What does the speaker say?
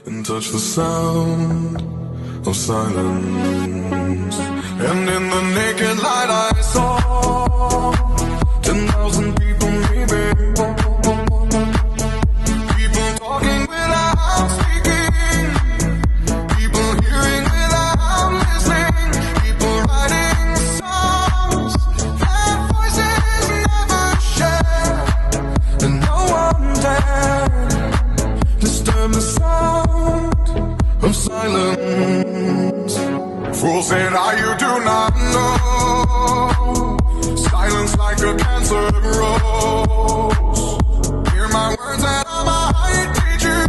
and touch the sound of silence. And in the naked light I saw 10,000 people maybe, people talking without speaking, people hearing without listening, people writing songs that voices never share, and no one dared disturb the sound of silence. Fool said, you do not know. Silence like a cancer grows. Hear my words and I might teach you.